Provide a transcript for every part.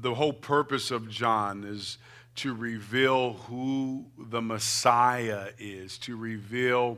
The whole purpose of John is to reveal who the Messiah is, to reveal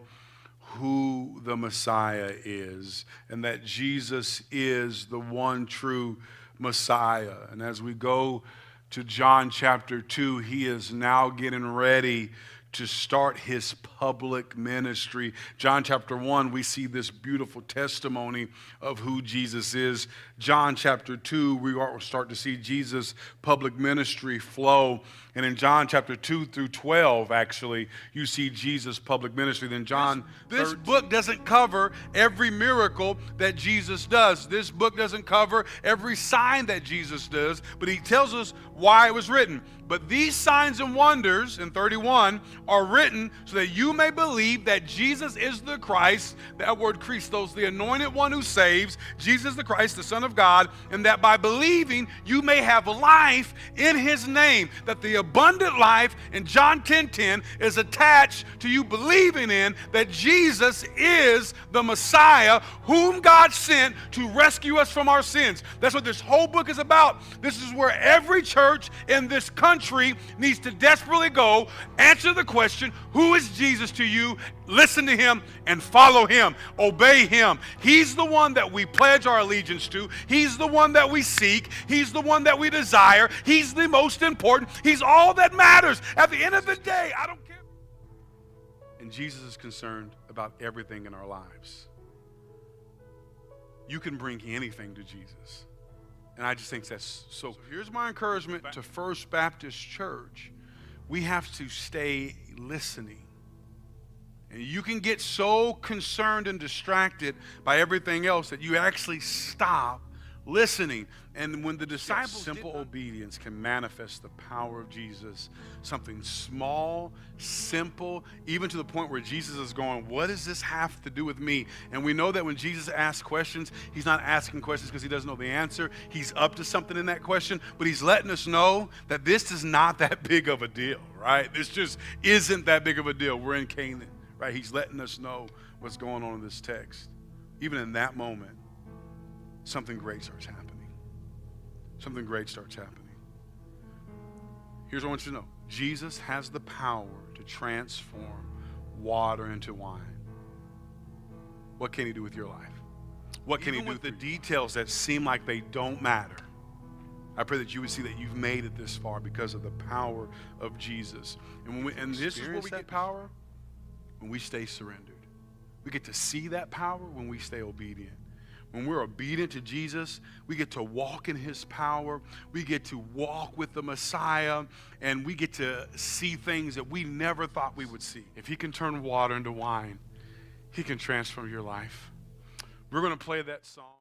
who the Messiah is, and that Jesus is the one true Messiah. And as we go to John chapter 2, he is now getting ready to start his public ministry. John chapter 1, we see this beautiful testimony of who Jesus is. John chapter 2, we will start to see Jesus' public ministry flow. And in John chapter 2 through 12, actually, you see Jesus' public ministry. Then John, this book doesn't cover every miracle that Jesus does. This book doesn't cover every sign that Jesus does, but he tells us why it was written. But these signs and wonders, in 31, are written so that you may believe that Jesus is the Christ, that word Christos, the anointed one who saves, Jesus the Christ, the Son of God, and that by believing you may have life in his name, that the abundant life in John 10:10 is attached to you believing in that Jesus is the Messiah whom God sent to rescue us from our sins. That's what this whole book is about. This is where every church in this country needs to desperately go, answer the question, who is Jesus to you? Listen to him and follow him. Obey him. He's the one that we pledge our allegiance to. He's the one that we seek. He's the one that we desire. He's the most important. He's all that matters. At the end of the day, I don't care. And Jesus is concerned about everything in our lives. You can bring anything to Jesus. And I just think that's so. Here's my encouragement to First Baptist Church. We have to stay listening. And you can get so concerned and distracted by everything else that you actually stop listening. And when the disciples, simple obedience can manifest the power of Jesus. Something small, simple, even to the point where Jesus is going, what does this have to do with me? And we know that when Jesus asks questions, he's not asking questions because he doesn't know the answer. He's up to something in that question, but he's letting us know that this is not that big of a deal, right? This just isn't that big of a deal. We're in Canaan, right? He's letting us know what's going on in this text. Even in that moment, something great starts happening. Something great starts happening. Here's what I want you to know. Jesus has the power to transform water into wine. What can he do with your life? What can he do with the details that seem like they don't matter? I pray that you would see that you've made it this far because of the power of Jesus. And this is where we get power, when we stay surrendered. We get to see that power when we stay obedient. When we're obedient to Jesus, we get to walk in his power. We get to walk with the Messiah, and we get to see things that we never thought we would see. If he can turn water into wine, he can transform your life. We're going to play that song.